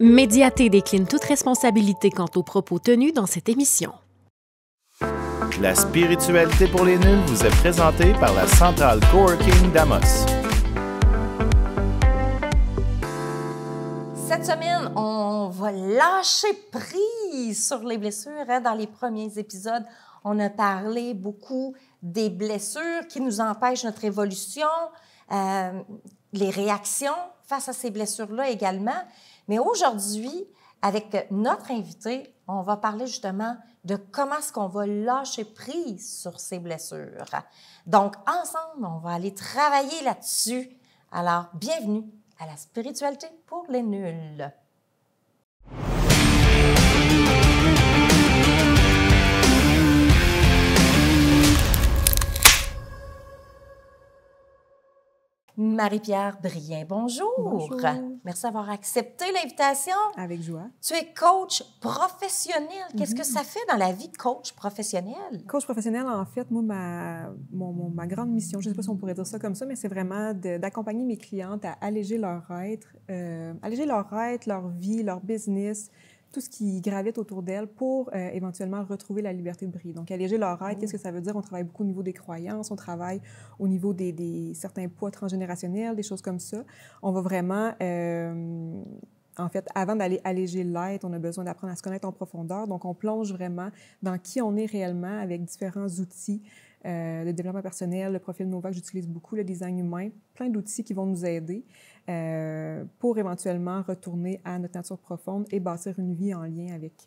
Médiaté décline toute responsabilité quant aux propos tenus dans cette émission. La spiritualité pour les nuls vous est présentée par la Centrale Coworking d'Amos. Cette semaine, on va lâcher prise sur les blessures. Dans les premiers épisodes, on a parlé beaucoup des blessures qui nous empêchent notre évolution, les réactions face à ces blessures-là également. Mais aujourd'hui, avec notre invité, on va parler justement de comment est-ce qu'on va lâcher prise sur ces blessures. Donc, ensemble, on va aller travailler là-dessus. Alors, bienvenue à la spiritualité pour les nuls. Marie-Pierre Brien, bonjour. Bonjour. Merci d'avoir accepté l'invitation. Avec joie. Tu es coach professionnel. Qu'est-ce que ça fait dans la vie de coach professionnel? Coach professionnel, en fait, moi, ma grande mission, je ne sais pas si on pourrait dire ça comme ça, mais c'est vraiment d'accompagner mes clientes à alléger leur être, leur vie, leur business, tout ce qui gravite autour d'elles pour éventuellement retrouver la liberté de briller. Donc, alléger leur être, qu'est-ce que ça veut dire? On travaille beaucoup au niveau des croyances, on travaille au niveau des certains poids transgénérationnels, des choses comme ça. On va vraiment... En fait, avant d'aller alléger l'être, on a besoin d'apprendre à se connaître en profondeur. Donc, on plonge vraiment dans qui on est réellement avec différents outils de développement personnel, le profil Nova que j'utilise beaucoup, le design humain, plein d'outils qui vont nous aider pour éventuellement retourner à notre nature profonde et bâtir une vie en lien avec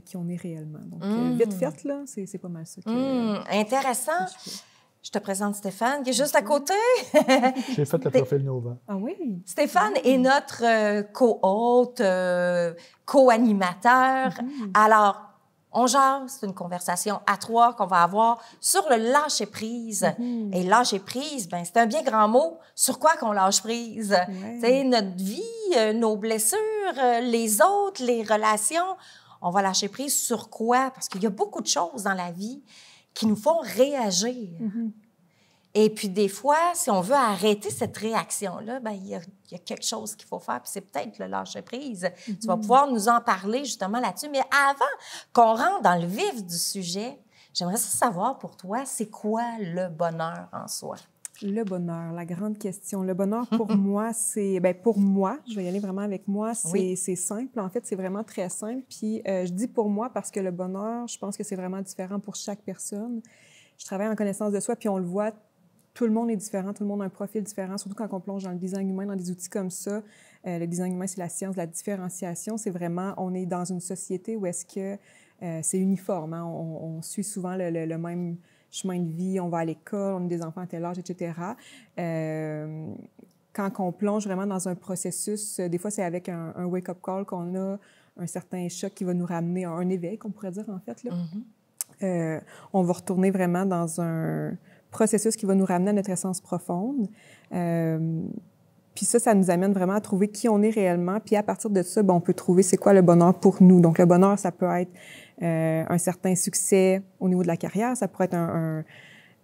qui on est réellement. Donc, vite fait, là, c'est pas mal ça. Intéressant. Je te présente Stéphane, qui est juste à côté. J'ai fait le profil Nova. Ah oui? Stéphane est notre co-hôte, co-animateur. Alors, on jase, c'est une conversation à trois qu'on va avoir sur le lâcher-prise. Et lâcher-prise, ben, c'est un bien grand mot. Sur quoi qu'on lâche prise? Ouais. Tu sais, notre vie, nos blessures, les autres, les relations. On va lâcher prise sur quoi? Parce qu'il y a beaucoup de choses dans la vie qui nous font réagir. Et puis, des fois, si on veut arrêter cette réaction-là, ben, il y a quelque chose qu'il faut faire, puis c'est peut-être le lâcher-prise. Tu vas pouvoir nous en parler justement là-dessus. Mais avant qu'on rentre dans le vif du sujet, j'aimerais savoir pour toi, c'est quoi le bonheur en soi? Le bonheur, la grande question. Le bonheur, pour moi, c'est... Bien, pour moi, je vais y aller vraiment avec moi, c'est simple. En fait, c'est vraiment très simple. Puis, je dis pour moi parce que le bonheur, je pense que c'est vraiment différent pour chaque personne. Je travaille en connaissance de soi, puis on le voit, tout le monde est différent, tout le monde a un profil différent, surtout quand on plonge dans le design humain, dans des outils comme ça. Le design humain, c'est la science de la différenciation. C'est vraiment, on est dans une société où est-ce que c'est uniforme. Hein? On suit souvent le même chemin de vie, on va à l'école, on a des enfants à tel âge, etc. Quand on plonge vraiment dans un processus, des fois, c'est avec un wake-up call qu'on a un certain choc qui va nous ramener à un éveil, qu'on pourrait dire, en fait. Là. On va retourner vraiment dans un processus qui va nous ramener à notre essence profonde. Puis ça nous amène vraiment à trouver qui on est réellement. Puis à partir de ça, on peut trouver c'est quoi le bonheur pour nous. Donc, le bonheur, ça peut être un certain succès au niveau de la carrière. Ça pourrait être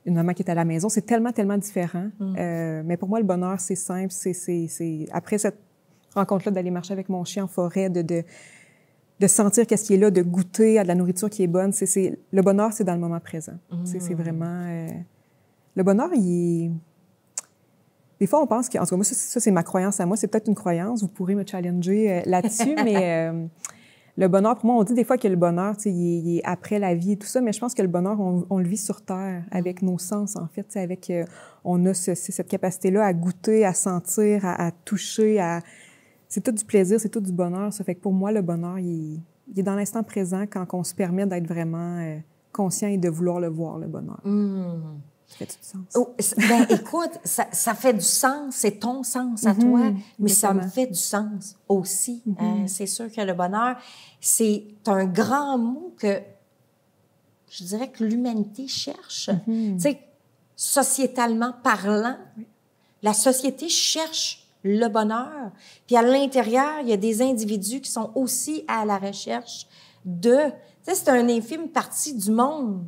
une maman qui est à la maison. C'est tellement, tellement différent. Mais pour moi, le bonheur, c'est simple. C'est après cette rencontre-là, d'aller marcher avec mon chien en forêt, de sentir qu'est-ce qui est là, de goûter à de la nourriture qui est bonne. Le bonheur, c'est dans le moment présent. C'est vraiment... Le bonheur, il est... Des fois, on pense que... En tout cas, moi, ça c'est ma croyance à moi. C'est peut-être une croyance. Vous pourrez me challenger là-dessus, mais le bonheur, pour moi, on dit des fois que le bonheur, il est après la vie et tout ça, mais je pense que le bonheur, on le vit sur Terre, avec nos sens, en fait. On a cette capacité-là à goûter, à sentir, à toucher, c'est tout du plaisir, c'est tout du bonheur. Ça fait que pour moi, le bonheur, il est dans l'instant présent quand on se permet d'être vraiment conscient et de vouloir le voir, le bonheur. Ça fait du sens. Ben, écoute, ça fait du sens, c'est ton sens à toi, mais ça me fait du sens aussi. C'est sûr que le bonheur, c'est un grand mot que je dirais que l'humanité cherche. Tu sais, sociétalement parlant, la société cherche le bonheur. Puis à l'intérieur, il y a des individus qui sont aussi à la recherche de... Tu sais, c'est une infime partie du monde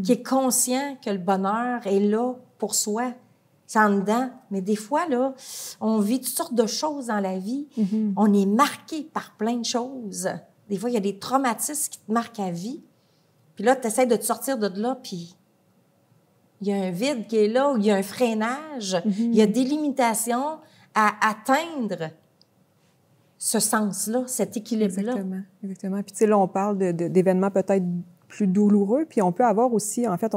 qui est conscient que le bonheur est là pour soi. c'est en dedans. Mais des fois, là, on vit toutes sortes de choses dans la vie. On est marqué par plein de choses. Des fois, il y a des traumatismes qui te marquent à vie. Puis là, tu essaies de te sortir de là, puis il y a un vide qui est là, où il y a un freinage, il y a des limitations à atteindre ce sens-là, cet équilibre-là. Exactement. Puis tu sais, là, on parle d'événements peut-être plus douloureux, puis on peut avoir aussi, en fait,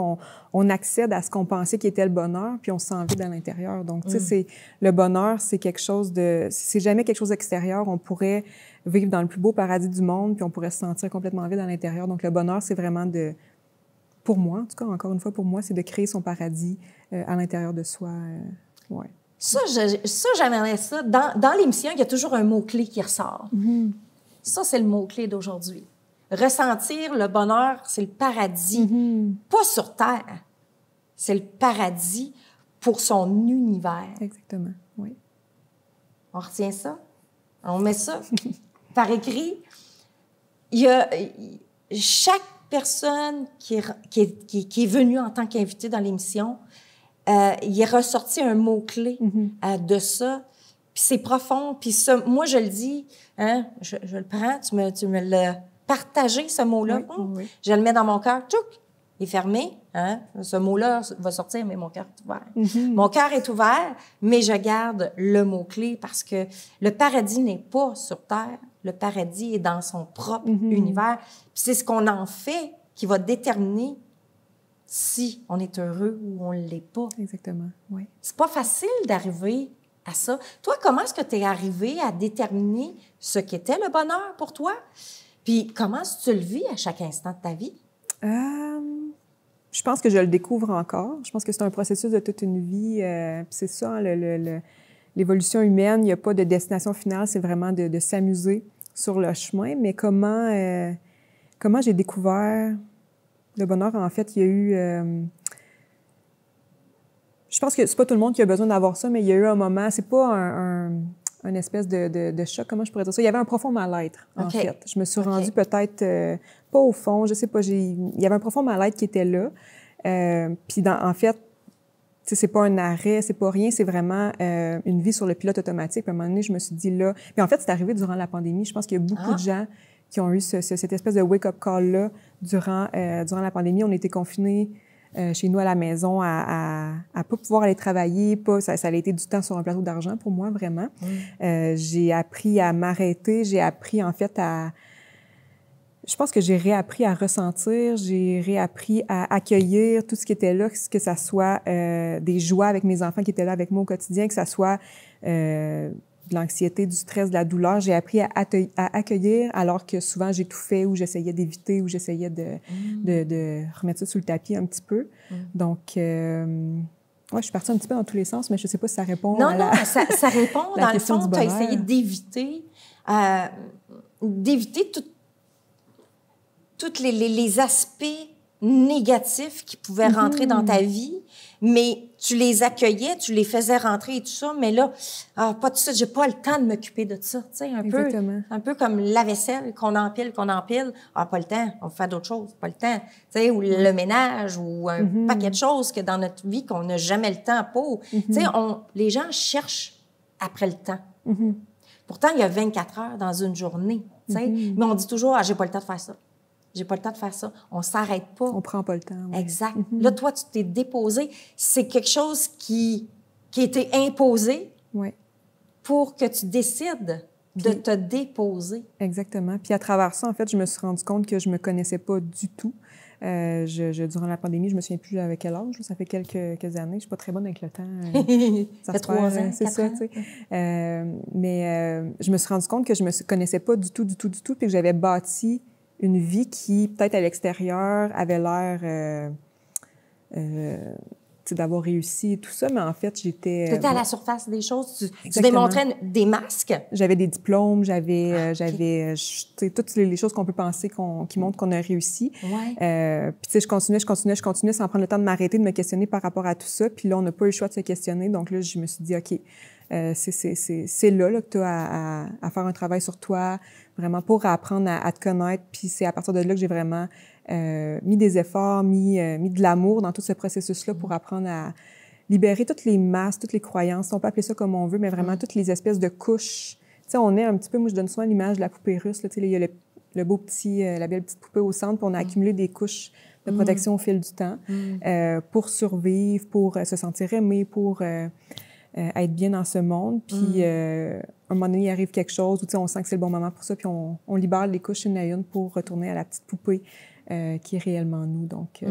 on accède à ce qu'on pensait qui était le bonheur, puis on se sent vide à l'intérieur. Donc, tu sais, le bonheur, c'est quelque chose c'est jamais quelque chose d'extérieur. On pourrait vivre dans le plus beau paradis du monde, puis on pourrait se sentir complètement vide à l'intérieur. Donc, le bonheur, c'est vraiment pour moi, en tout cas, encore une fois, pour moi, c'est de créer son paradis à l'intérieur de soi. Ouais. Ça, j'aimerais ça. Dans l'émission, il y a toujours un mot-clé qui ressort. Ça, c'est le mot-clé d'aujourd'hui. Ressentir le bonheur, c'est le paradis. Pas sur Terre. C'est le paradis pour son univers. Exactement, oui. On retient ça? On met ça par écrit. Il y a chaque personne qui est venue en tant qu'invité dans l'émission, il est ressorti un mot-clé de ça. Puis c'est profond. Puis ça, moi, je le dis, hein, je le prends, tu me l'as partagé, ce mot-là. Oui. Je le mets dans mon cœur. Tchouc! Il est fermé. Hein? Ce mot-là va sortir, mais mon cœur est ouvert. Mon cœur est ouvert, mais je garde le mot-clé parce que le paradis n'est pas sur Terre. Le paradis est dans son propre univers. Puis c'est ce qu'on en fait qui va déterminer si on est heureux ou on ne l'est pas. Exactement, oui. C'est pas facile d'arriver à ça. Toi, comment est-ce que tu es arrivé à déterminer ce qu'était le bonheur pour toi? Puis comment est-ce que tu le vis à chaque instant de ta vie? Je pense que je le découvre encore. Je pense que c'est un processus de toute une vie. C'est ça, l'évolution humaine. Il n'y a pas de destination finale. C'est vraiment de s'amuser sur le chemin. Mais comment j'ai découvert le bonheur? En fait, il y a eu... je pense que c'est pas tout le monde qui a besoin d'avoir ça, mais il y a eu un moment... C'est pas un espèce de choc, comment je pourrais dire ça? Il y avait un profond mal-être, en fait. Je me suis rendue peut-être... pas au fond, je sais pas, il y avait un profond mal-être qui était là. Puis en fait, c'est pas un arrêt, c'est pas rien, c'est vraiment une vie sur le pilote automatique. Puis à un moment donné, je me suis dit là... Puis en fait, c'est arrivé durant la pandémie. Je pense qu'il y a beaucoup de gens qui ont eu cette espèce de wake-up call-là durant la pandémie. On était confinés chez nous à la maison à pas pouvoir aller travailler. Ça a été du temps sur un plateau d'argent pour moi, vraiment. J'ai appris à m'arrêter. J'ai appris, en fait, je pense que j'ai réappris à ressentir, j'ai réappris à accueillir tout ce qui était là, que ça soit des joies avec mes enfants qui étaient là avec moi au quotidien, que ça soit de l'anxiété, du stress, de la douleur. J'ai appris à accueillir alors que souvent j'étouffais ou j'essayais d'éviter ou j'essayais de remettre ça sous le tapis un petit peu. Donc, je suis partie un petit peu dans tous les sens, mais je ne sais pas si ça répond à la... Non, ça répond. Dans le fond, tu as essayé d'éviter tous les aspects négatifs qui pouvaient rentrer dans ta vie, mais tu les accueillais, tu les faisais rentrer et tout ça, mais là, pas tout ça, j'ai pas le temps de m'occuper de ça, tu sais, un peu comme la vaisselle qu'on empile, pas le temps, on fait d'autres choses, pas le temps, tu sais, ou le ménage, ou un paquet de choses que dans notre vie qu'on n'a jamais le temps pour. Tu sais, les gens cherchent après le temps. Pourtant, il y a 24 heures dans une journée, tu sais, mais on dit toujours, j'ai pas le temps de faire ça. J'ai pas le temps de faire ça. On s'arrête pas. On prend pas le temps. Ouais. Exact. Là, toi, tu t'es déposé. C'est quelque chose qui a été imposé pour que tu décides de te déposer. Exactement. Puis à travers ça, en fait, je me suis rendu compte que je me connaissais pas du tout. Durant la pandémie, je me souviens plus avec quel âge. Ça fait quelques années. Je suis pas très bonne avec le temps. Ça fait 3 ans, c'est ça, tu sais. Mais je me suis rendu compte que je me connaissais pas du tout, puis que j'avais bâti une vie qui, peut-être à l'extérieur, avait l'air d'avoir réussi et tout ça, mais en fait, j'étais... Tu étais à la surface des choses, tu démontrais des masques. J'avais des diplômes, j'avais toutes les choses qu'on peut penser qui montrent qu'on a réussi. Ouais. Puis tu sais, je continuais sans prendre le temps de m'arrêter, de me questionner par rapport à tout ça. Puis là, on n'a pas eu le choix de se questionner. Donc là, je me suis dit, OK, c'est là que tu as à faire un travail sur toi, vraiment pour apprendre à te connaître. Puis c'est à partir de là que j'ai vraiment mis des efforts, mis de l'amour dans tout ce processus-là pour apprendre libérer toutes les masses, toutes les croyances, on peut appeler ça comme on veut, mais vraiment toutes les espèces de couches. Tu sais, on est un petit peu, moi je donne souvent l'image de la poupée russe, là, tu sais, il y a le beau petit, la belle petite poupée au centre, puis on a accumulé des couches de protection au fil du temps pour survivre, pour se sentir aimé, pour être bien dans ce monde. Puis, à un moment donné, il arrive quelque chose où on sent que c'est le bon moment pour ça, puis on libère les couches une à une pour retourner à la petite poupée qui est réellement nous. Donc, ouais.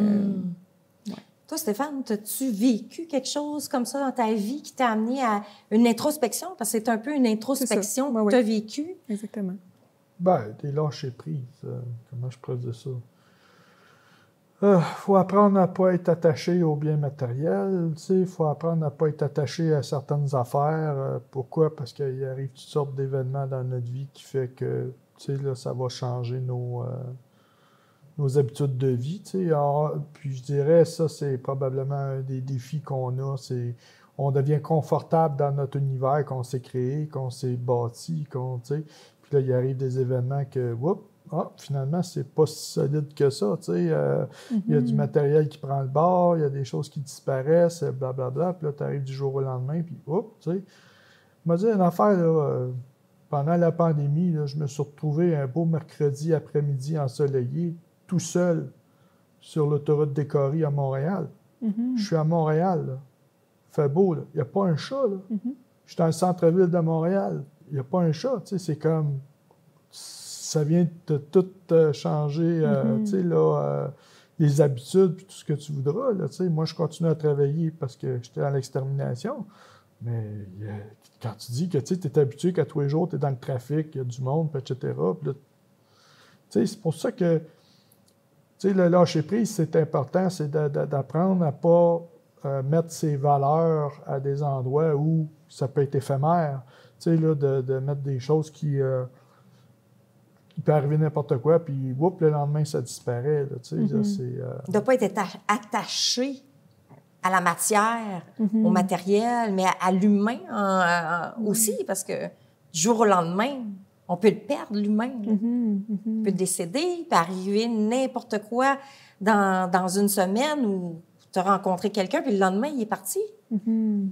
Toi, Stéphane, as-tu vécu quelque chose comme ça dans ta vie qui t'a amené à une introspection? Parce que c'est un peu une introspection que tu as vécue. Exactement. Ben, t'es lâché prise. Comment je pourrais dire ça? Faut apprendre à ne pas être attaché aux biens matériels. Il faut apprendre à ne pas être attaché à certaines affaires. Pourquoi? Parce qu'il arrive toutes sortes d'événements dans notre vie qui fait que là, ça va changer nos habitudes de vie. Alors, puis je dirais, ça, c'est probablement un des défis qu'on a. On devient confortable dans notre univers qu'on s'est créé, qu'on s'est bâti. Puis là, il arrive des événements que, finalement, c'est pas si solide que ça. Il y a du matériel qui prend le bord, il y a des choses qui disparaissent, blablabla. Puis là, tu arrives du jour au lendemain, puis m'a dit une affaire, là, pendant la pandémie, là, je me suis retrouvé un beau mercredi après-midi ensoleillé, tout seul, sur l'autoroute des Coris à Montréal. Je suis à Montréal, là. Il fait beau, là. Il n'y a pas un chat, là. Je suis dans le centre-ville de Montréal. Il n'y a pas un chat, c'est comme... Ça vient de tout changer, les habitudes puis tout ce que tu voudras. Là, moi, je continue à travailler parce que j'étais dans l'extermination. Mais quand tu dis que tu es habitué qu'à tous les jours, tu es dans le trafic, il y a du monde, etc. C'est pour ça que le lâcher-prise, c'est important, c'est d'apprendre à ne pas mettre ses valeurs à des endroits où ça peut être éphémère. De mettre des choses qui... il peut arriver n'importe quoi, puis le lendemain, ça disparaît. Là, là, de ne pas être attaché à la matière, au matériel, mais à l'humain aussi, parce que du jour au lendemain, on peut le perdre, l'humain. Il peut décéder, il peut arriver n'importe quoi dans une semaine où tu as rencontré quelqu'un, puis le lendemain, il est parti.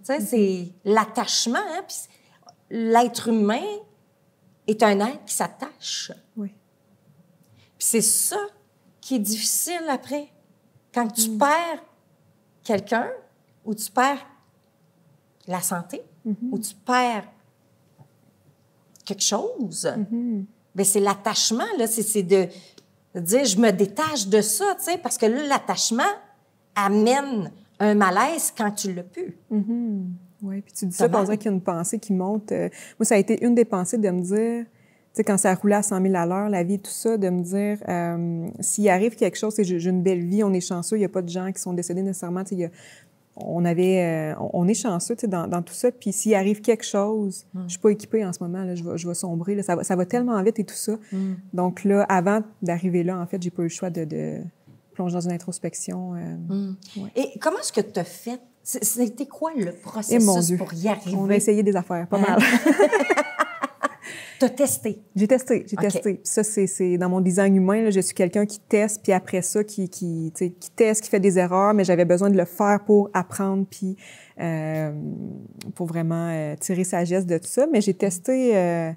C'est l'attachement. Hein, puis l'être humain est un être qui s'attache. Oui. Puis c'est ça qui est difficile après. Quand tu perds quelqu'un, ou tu perds la santé, ou tu perds quelque chose, bien, c'est l'attachement, là, c'est de dire, je me détache de ça, tu sais, parce que là, l'attachement amène un malaise quand tu l'as plus. Oui, puis tu dis ça, on dirait qu'il y a une pensée qui monte. Moi, ça a été une des pensées de me dire, tu sais, quand ça roulait à 100 000 à l'heure, la vie, tout ça, de me dire, s'il arrive quelque chose, j'ai une belle vie, on est chanceux, il n'y a pas de gens qui sont décédés nécessairement, tu sais, on est chanceux, tu sais, dans tout ça, puis s'il arrive quelque chose, je suis pas équipée en ce moment, là, je vais sombrer, là, ça va tellement vite et tout ça. Donc là, avant d'arriver là, en fait, j'ai pas eu le choix de plonger dans une introspection. Ouais. Et comment est-ce que tu as fait? C'était quoi le processus pour y arriver? On a essayé des affaires, pas mal. Tu as testé? J'ai testé. Puis ça, c'est dans mon design humain, là, je suis quelqu'un qui teste, puis après ça, qui teste, qui fait des erreurs, mais j'avais besoin de le faire pour apprendre, puis pour vraiment tirer sagesse de tout ça. Mais j'ai testé...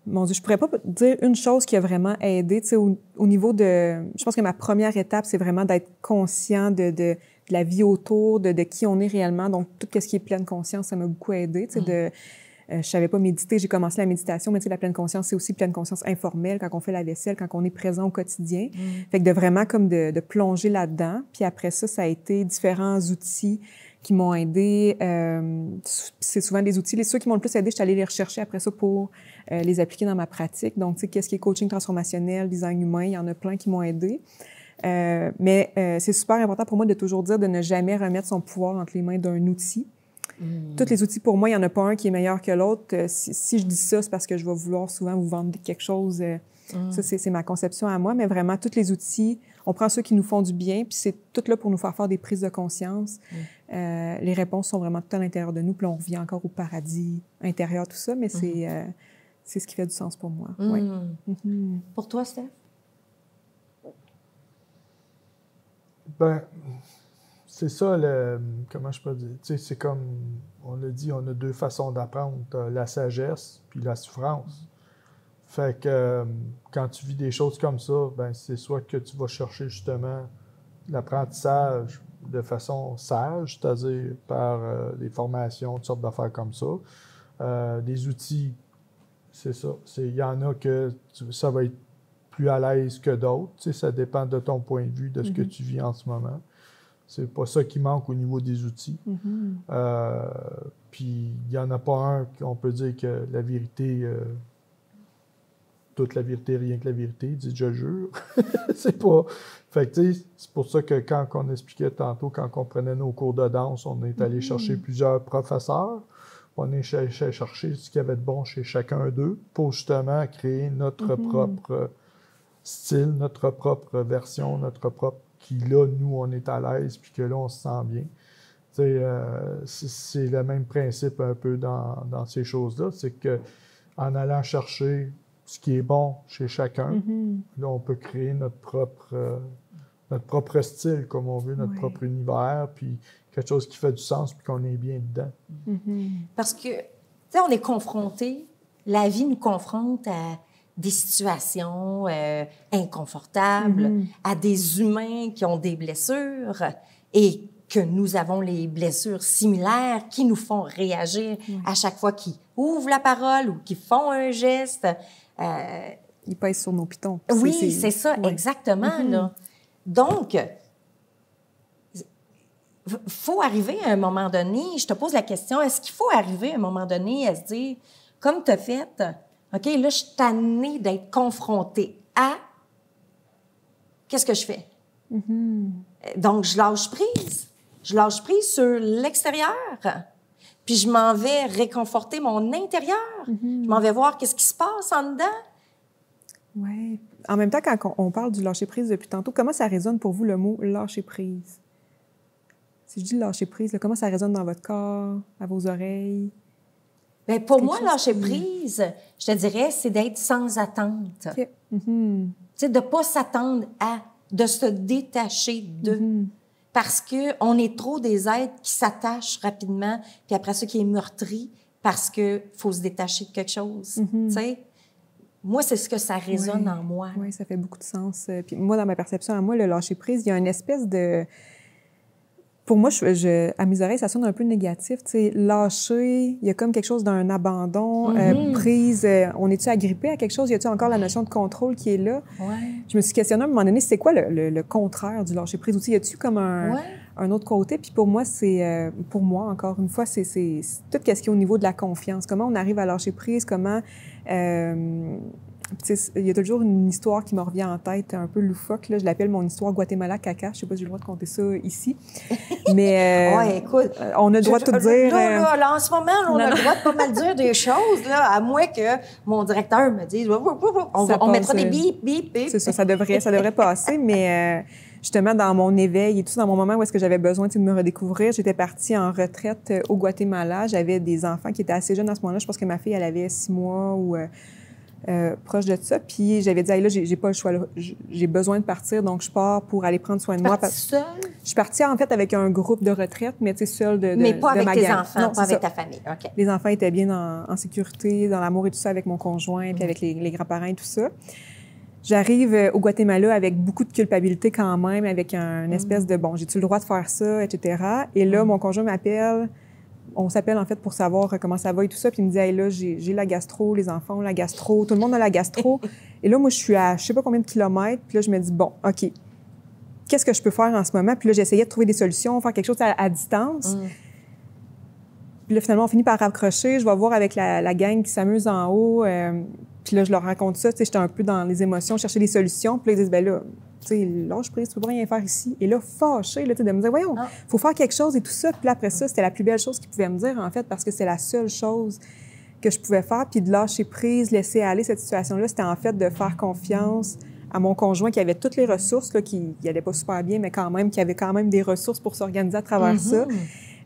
Mon Dieu, je pourrais pas dire une chose qui a vraiment aidé, tu sais, au niveau de... Je pense que ma première étape, c'est vraiment d'être conscient de la vie autour, de qui on est réellement. Donc, tout ce qui est pleine conscience, ça m'a beaucoup aidé, tu sais, je savais pas méditer, j'ai commencé la méditation, mais tu sais, la pleine conscience, c'est aussi pleine conscience informelle, quand on fait la vaisselle, quand on est présent au quotidien. Fait que de vraiment comme de plonger là-dedans. Puis après ça, ça a été différents outils qui m'ont aidé. C'est souvent des outils. Ceux qui m'ont le plus aidé, je suis allée les rechercher après ça pour les appliquer dans ma pratique. Donc, tu sais, qu'est-ce qui est coaching transformationnel, design humain, il y en a plein qui m'ont aidé. Mais c'est super important pour moi de toujours dire de ne jamais remettre son pouvoir entre les mains d'un outil. Tous les outils, pour moi, il n'y en a pas un qui est meilleur que l'autre. Si je dis ça, c'est parce que je vais vouloir souvent vous vendre quelque chose. Ça, c'est ma conception à moi. Mais vraiment, tous les outils, on prend ceux qui nous font du bien, puis c'est tout là pour nous faire des prises de conscience. Les réponses sont vraiment tout à l'intérieur de nous, puis là, on revient encore au paradis intérieur, tout ça, mais c'est ce qui fait du sens pour moi. Ouais. Pour toi, Steph? Ben, c'est ça, comment je peux dire? Tu sais, c'est comme, on l'a dit, on a deux façons d'apprendre. T'as la sagesse puis la souffrance. Fait que quand tu vis des choses comme ça, ben c'est soit que tu vas chercher justement l'apprentissage de façon sage, c'est-à-dire par des formations, toutes sortes d'affaires comme ça. Des outils, c'est ça. Il y en a que ça va être plus à l'aise que d'autres. Tu sais, ça dépend de ton point de vue, de ce que tu vis en ce moment. C'est pas ça qui manque au niveau des outils. Puis il n'y en a pas un qu'on peut dire que la vérité, toute la vérité, rien que la vérité, dit je jure. C'est pas. Fait que tu sais, c'est pour ça que quand on expliquait tantôt, quand on prenait nos cours de danse, on est allé chercher plusieurs professeurs. On est chercher ce qu'il y avait de bon chez chacun d'eux pour justement créer notre propre style, notre propre version, notre propre qui, là, nous, on est à l'aise, puis que là, on se sent bien. C'est le même principe un peu dans ces choses-là, c'est qu'en allant chercher ce qui est bon chez chacun, là, on peut créer notre propre style, comme on veut, notre propre univers, puis quelque chose qui fait du sens, puis qu'on est bien dedans. Parce que, tu sais, on est confronté, la vie nous confronte à des situations inconfortables, à des humains qui ont des blessures et que nous avons les blessures similaires qui nous font réagir à chaque fois qu'ils ouvrent la parole ou qu'ils font un geste. Ils pèsent sur nos pitons. Oui, c'est ça, exactement. Là. Donc, faut arriver à un moment donné, je te pose la question, est-ce qu'il faut arriver à un moment donné à se dire, comme tu as fait, OK, là, je suis tannée d'être confrontée à qu'est-ce que je fais? Donc, je lâche prise. Je lâche prise sur l'extérieur. Puis, je m'en vais réconforter mon intérieur. Je m'en vais voir qu'est-ce qui se passe en dedans. Oui. En même temps, quand on parle du lâcher prise depuis tantôt, comment ça résonne pour vous le mot lâcher prise? Si je dis lâcher prise, là, comment ça résonne dans votre corps, à vos oreilles? Bien, pour moi, lâcher prise, je te dirais, c'est d'être sans attente. Okay. Tu sais, de ne pas s'attendre de se détacher d'eux. Parce qu'on est trop des êtres qui s'attachent rapidement, puis après ça, qui est meurtri parce qu'il faut se détacher de quelque chose. Tu sais? Moi, c'est ce que ça résonne en moi. Oui, ça fait beaucoup de sens. Puis moi, dans ma perception à moi, le lâcher prise, il y a une espèce de... Pour moi, à mes oreilles, ça sonne un peu négatif. Tu sais, lâcher, il y a comme quelque chose d'un abandon, prise. On est-tu agrippé à quelque chose? Y a-t-il encore la notion de contrôle qui est là? Je me suis questionnée à un moment donné, c'est quoi le contraire du lâcher prise? Aussi, y a-t-il comme un autre côté? Puis pour moi, pour moi, encore une fois, c'est tout ce qui est au niveau de la confiance. Comment on arrive à lâcher prise? Comment... il y a toujours une histoire qui me revient en tête, un peu loufoque. Là. Je l'appelle mon histoire Guatemala caca. Je ne sais pas si j'ai le droit de compter ça ici. Mais écoute, on a le droit de tout dire. Là, en ce moment, on a le droit de pas mal dire des choses, là, à moins que mon directeur me dise on mettra des bip, bip, bip. C'est ça, ça devrait passer. Mais justement, dans mon éveil et tout, dans mon moment où est-ce que j'avais besoin de me redécouvrir, j'étais partie en retraite au Guatemala. J'avais des enfants qui étaient assez jeunes à ce moment-là. Je pense que ma fille, elle avait 6 mois ou... proche de ça. Puis j'avais dit, hey, là, j'ai pas le choix. J'ai besoin de partir, donc je pars pour aller prendre soin de moi. Seule? Je suis partie, en fait, avec un groupe de retraite, mais tu sais, seule de Mais pas avec tes enfants, non, pas avec ta famille. OK. Les enfants étaient bien en sécurité, dans l'amour et tout ça, avec mon conjoint, puis avec les grands-parents et tout ça. J'arrive au Guatemala avec beaucoup de culpabilité quand même, avec une espèce de, bon, j'ai-tu le droit de faire ça, etc. Et là, mon conjoint m'appelle. On s'appelle, en fait, pour savoir comment ça va et tout ça. Puis il me dit, hey, là, j'ai la gastro, les enfants ont la gastro, tout le monde a la gastro. Et là, moi, je suis à je sais pas combien de kilomètres. Puis là, je me dis, bon, OK, qu'est-ce que je peux faire en ce moment? Puis là, j'essayais de trouver des solutions, faire quelque chose à distance. Puis là, finalement, on finit par raccrocher. Je vais voir avec la gang qui s'amuse en haut. Puis là, je leur raconte ça. Tu sais, j'étais un peu dans les émotions, chercher des solutions. Puis là, ils disent, ben là, tu sais, lâche prise, tu peux pas rien faire ici. Et là, fâché, là, de me dire, voyons, faut faire quelque chose et tout ça. Puis là, après ça, c'était la plus belle chose qu'ils pouvaient me dire, en fait, parce que c'est la seule chose que je pouvais faire. Puis de lâcher prise, laisser aller cette situation-là, c'était en fait de faire confiance à mon conjoint qui avait toutes les ressources, là, qui n'allait pas super bien, mais quand même, qui avait quand même des ressources pour s'organiser à travers ça.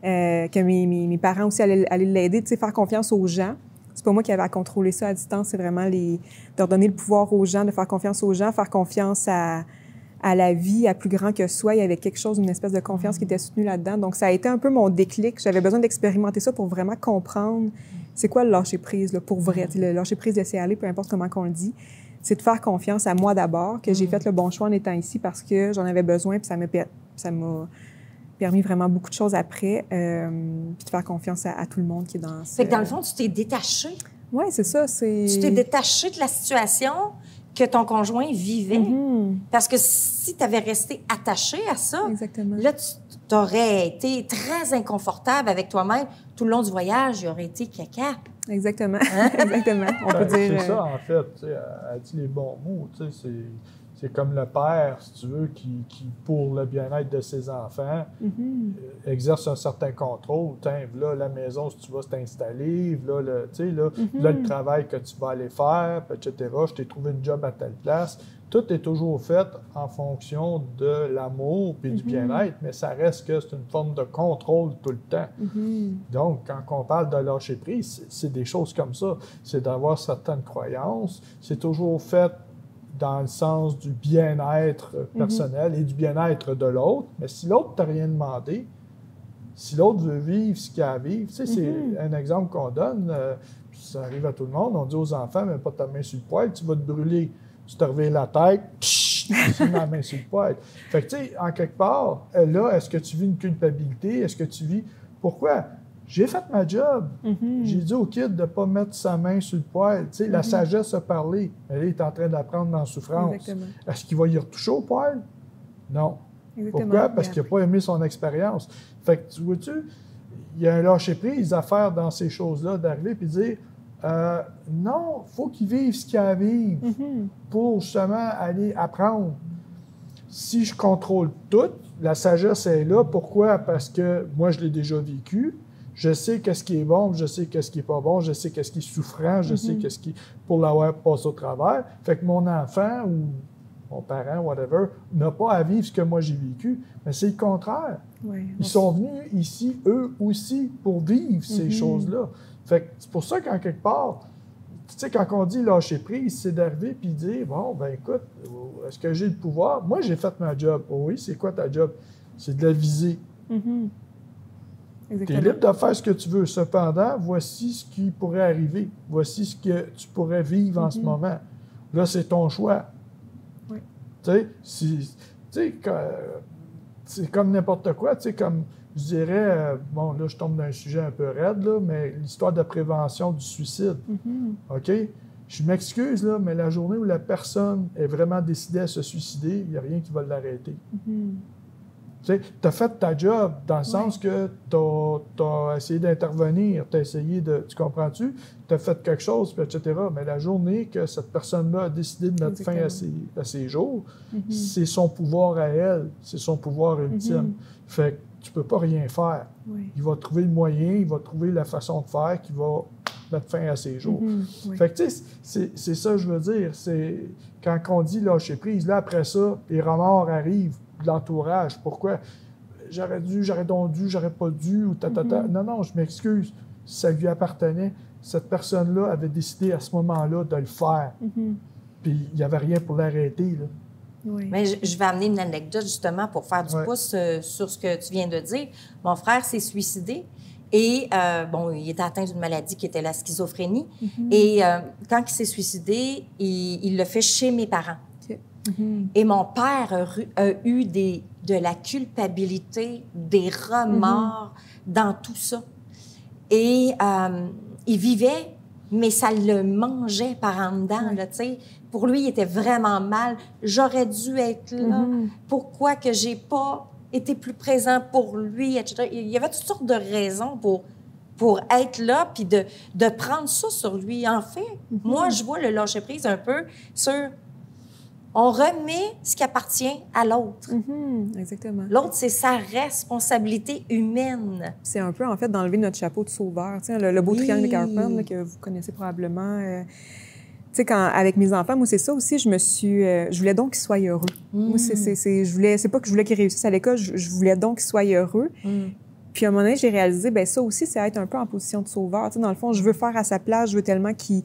Que mes parents aussi allaient l'aider, tu sais, faire confiance aux gens. C'est pas moi qui avais à contrôler ça à distance, c'est vraiment de leur donner le pouvoir aux gens, de faire confiance aux gens, faire confiance à à la vie, à plus grand que soi. Il y avait quelque chose, une espèce de confiance qui était soutenue là-dedans. Donc, ça a été un peu mon déclic. J'avais besoin d'expérimenter ça pour vraiment comprendre c'est quoi le lâcher-prise, là, pour vrai. Le lâcher-prise, laisser aller, peu importe comment qu'on le dit. C'est de faire confiance à moi d'abord, que j'ai fait le bon choix en étant ici parce que j'en avais besoin, puis ça m'a permis vraiment beaucoup de choses après, puis de faire confiance à tout le monde qui est dans Fait que dans le fond, tu t'es détaché. Oui, c'est ça. Tu t'es détaché de la situation que ton conjoint vivait. Parce que si tu avais resté attaché à ça, exactement. Là, tu aurais été très inconfortable avec toi-même. Tout le long du voyage, il aurait été caca. Exactement. Exactement. On peut dire... C'est ça, en fait. Elle dit les bons mots. C'est comme le père, si tu veux, qui pour le bien-être de ses enfants, exerce un certain contrôle. Là, la maison, si tu vas t'installer, là, le travail que tu vas aller faire, etc. Je t'ai trouvé une job à telle place. Tout est toujours fait en fonction de l'amour et du bien-être, mais ça reste que c'est une forme de contrôle tout le temps. Donc, quand on parle de lâcher prise, c'est des choses comme ça. C'est d'avoir certaines croyances. C'est toujours fait dans le sens du bien-être personnel et du bien-être de l'autre. Mais si l'autre t'a rien demandé, si l'autre veut vivre ce qu'il a à vivre, c'est un exemple qu'on donne, ça arrive à tout le monde, on dit aux enfants, mets pas ta main sur le poêle, tu vas te brûler. Tu te reviens la tête, tu mets la main sur le poêle. Fait que, tu sais, en quelque part, là, est-ce que tu vis une culpabilité? Est-ce que tu vis... Pourquoi? J'ai fait ma job. J'ai dit au kid de ne pas mettre sa main sur le poêle. Tu sais, la sagesse a parlé. Mais là, il est en train d'apprendre dans la souffrance. Exactement. Est-ce qu'il va y retoucher au poêle? Non. Exactement. Pourquoi? Parce qu'il n'a pas aimé son expérience. Fait que, tu vois-tu, il y a un lâcher-prise à faire dans ces choses-là, d'arriver et dire non, il faut qu'il vive ce qu'il a à vivre pour justement aller apprendre. Si je contrôle tout, la sagesse est là. Pourquoi? Parce que moi, je l'ai déjà vécu. Je sais qu'est-ce qui est bon, je sais qu'est-ce qui est pas bon, je sais qu'est-ce qui est souffrant, je sais qu'est-ce qui pour l'avoir passé au travers. Fait que mon enfant ou mon parent, whatever, n'a pas à vivre ce que moi j'ai vécu. Mais c'est le contraire. Oui. Ils sont venus ici, eux aussi, pour vivre ces choses-là. Fait que c'est pour ça qu'en quelque part, tu sais, quand on dit lâcher prise, c'est d'arriver puis dire, bon, ben écoute, est-ce que j'ai le pouvoir? Moi, j'ai fait ma job. Oh oui, c'est quoi ta job? C'est de la viser. Tu es libre de faire ce que tu veux. Cependant, voici ce qui pourrait arriver. Voici ce que tu pourrais vivre en ce moment. Là, c'est ton choix. Oui. Tu sais, c'est comme n'importe quoi. Tu sais, comme je dirais, bon, là, je tombe dans un sujet un peu raide, là, mais l'histoire de prévention du suicide. OK? Je m'excuse, là, mais la journée où la personne est vraiment décidée à se suicider, il n'y a rien qui va l'arrêter. Tu as fait ta job dans le sens que tu as essayé d'intervenir, tu as essayé de... Tu comprends-tu? Tu as fait quelque chose, etc. Mais la journée que cette personne-là a décidé de mettre fin à ses jours, c'est son pouvoir à elle, c'est son pouvoir ultime. Fait que tu peux pas rien faire. Il va trouver le moyen, il va trouver la façon de faire qui va mettre fin à ses jours. Fait que, tu sais, c'est ça que je veux dire. C'est quand on dit lâcher prise, là, après ça, les remords arrivent de l'entourage. Pourquoi? J'aurais dû, j'aurais donc dû, j'aurais pas dû, ou Non, non, je m'excuse. Ça lui appartenait. Cette personne-là avait décidé à ce moment-là de le faire. Puis il n'y avait rien pour l'arrêter, là. Mais je vais amener une anecdote, justement, pour faire du pouce sur ce que tu viens de dire. Mon frère s'est suicidé. Et, bon, il était atteint d'une maladie qui était la schizophrénie. Et quand il s'est suicidé, il l'a fait chez mes parents. Et mon père a eu de la culpabilité, des remords dans tout ça. Et il vivait, mais ça le mangeait par en dedans, là, tu sais. Pour lui, il était vraiment mal. J'aurais dû être là. Pourquoi que j'ai pas été plus présent pour lui, etc. Il y avait toutes sortes de raisons pour être là puis de prendre ça sur lui. En fait, moi, je vois le lâcher-prise un peu sur... On remet ce qui appartient à l'autre. Exactement. L'autre, c'est sa responsabilité humaine. C'est un peu, en fait, d'enlever notre chapeau de sauveur. Tu sais, le beau triangle de Karpman, là, que vous connaissez probablement. Tu sais, avec mes enfants, moi, c'est ça aussi, je voulais donc qu'ils soient heureux. Moi, c'est pas que je voulais qu'ils réussissent à l'école, je voulais donc qu'ils soient heureux. Puis à un moment donné, j'ai réalisé, bien ça aussi, c'est être un peu en position de sauveur. Tu sais, dans le fond, je veux faire à sa place, je veux tellement qu'ils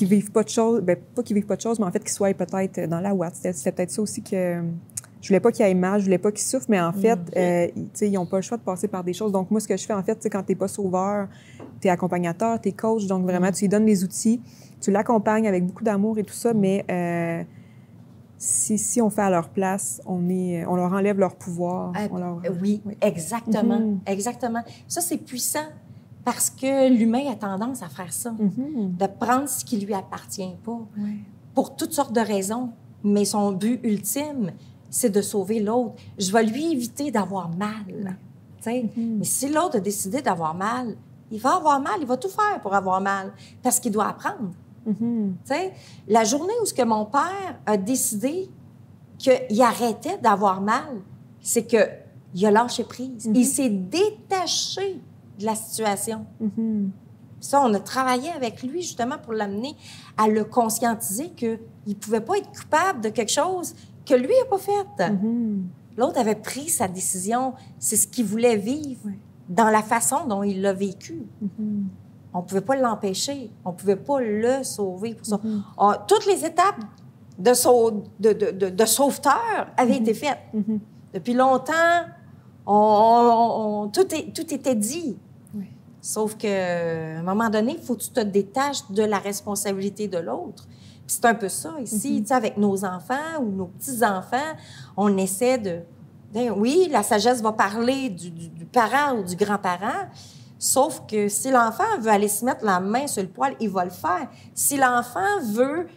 vivent pas de choses, bien pas qu'ils vivent pas de choses, mais en fait qu'ils soient peut-être dans la ouate. C'était peut-être ça aussi que Je voulais pas qu'il aille mal, je voulais pas qu'il souffre, mais en fait, ils n'ont pas le choix de passer par des choses. Donc, moi, ce que je fais, en fait, c'est quand tu n'es pas sauveur, tu es accompagnateur, tu es coach, donc vraiment, tu lui donnes les outils, tu l'accompagnes avec beaucoup d'amour et tout ça, mais si on fait à leur place, on leur enlève leur pouvoir. Oui, exactement. Exactement. Ça, c'est puissant parce que l'humain a tendance à faire ça, de prendre ce qui lui appartient pas, pour toutes sortes de raisons. Mais son but ultime, c'est de sauver l'autre. Je vais lui éviter d'avoir mal. Mais si l'autre a décidé d'avoir mal, il va avoir mal, il va tout faire pour avoir mal, parce qu'il doit apprendre. La journée où ce que mon père a décidé qu'il arrêtait d'avoir mal, c'est qu'il a lâché prise. Il s'est détaché de la situation. Ça, on a travaillé avec lui justement pour l'amener à le conscientiser qu'il ne pouvait pas être coupable de quelque chose que lui n'a pas fait. L'autre avait pris sa décision. C'est ce qu'il voulait vivre dans la façon dont il l'a vécu. On ne pouvait pas l'empêcher. On ne pouvait pas le sauver pour ça. Toutes les étapes de sauveteur avaient été faites. Depuis longtemps, tout était dit. Sauf qu'à un moment donné, il faut que tu te détaches de la responsabilité de l'autre. Puis c'est un peu ça ici, tu sais, avec nos enfants ou nos petits-enfants, on essaie de... Oui, la sagesse va parler du parent ou du grand-parent, sauf que si l'enfant veut aller se mettre la main sur le poêle, il va le faire. Si l'enfant veut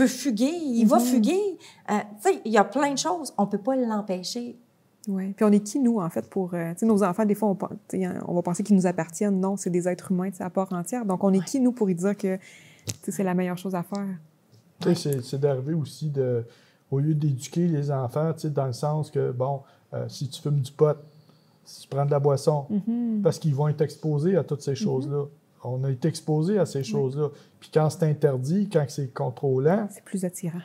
fuguer, il va fuguer. Tu sais, il y a plein de choses. On ne peut pas l'empêcher. Oui. Puis on est qui, nous, en fait, pour... tu sais, nos enfants, des fois, on va penser qu'ils nous appartiennent. Non, c'est des êtres humains, à part entière. Donc, on est qui, nous, pour y dire que c'est la meilleure chose à faire? Tu sais, c'est d'arriver aussi au lieu d'éduquer les enfants, tu sais, dans le sens que, bon, si tu fumes du pot, si tu prends de la boisson, parce qu'ils vont être exposés à toutes ces choses-là. On a été exposés à ces choses-là. Puis quand c'est interdit, quand c'est contrôlant... C'est plus attirant.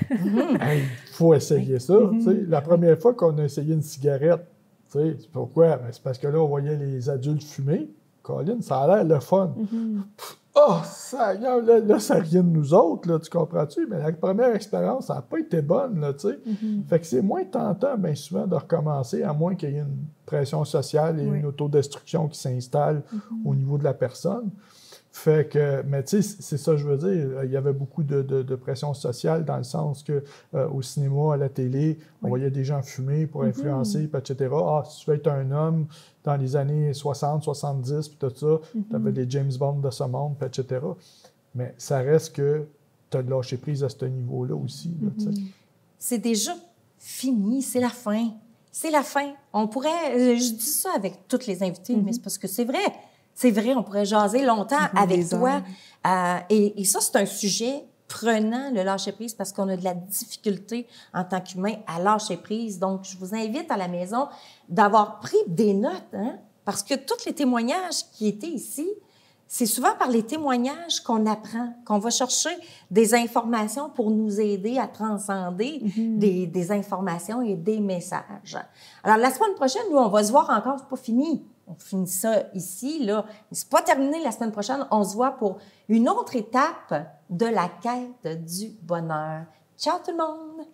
Il faut essayer ça. La première fois qu'on a essayé une cigarette, c'est pourquoi? Ben, c'est parce que là, on voyait les adultes fumer. Colin, ça a l'air le fun. Ça, là, ça vient de nous autres, là, tu comprends-tu? Mais la première expérience, ça n'a pas été bonne, là, tu sais. Fait que c'est moins tentant, bien souvent, de recommencer, à moins qu'il y ait une pression sociale et une autodestruction qui s'installe au niveau de la personne. Fait que, mais tu sais, c'est ça que je veux dire. Il y avait beaucoup de pression sociale dans le sens que au cinéma, à la télé, on voyait des gens fumer pour influencer, etc. Ah, si tu veux être un homme dans les années 60, 70, puis tout ça, tu avais des James Bond de ce monde, etc. Mais ça reste que tu as lâché prise à ce niveau-là aussi. Là, c'est déjà fini, c'est la fin. C'est la fin. On pourrait... Je dis ça avec tous les invités, mais c'est parce que c'est vrai. C'est vrai, on pourrait jaser longtemps avec toi. Et ça, c'est un sujet prenant, le lâcher-prise, parce qu'on a de la difficulté en tant qu'humain à lâcher prise. Donc, je vous invite à la maison d'avoir pris des notes, parce que tous les témoignages qui étaient ici, c'est souvent par les témoignages qu'on apprend, qu'on va chercher des informations pour nous aider à transcender des informations et des messages. Alors, la semaine prochaine, nous, on va se voir encore, c'est pas fini. On finit ça ici, là. Mais c'est pas terminé la semaine prochaine. On se voit pour une autre étape de la quête du bonheur. Ciao tout le monde!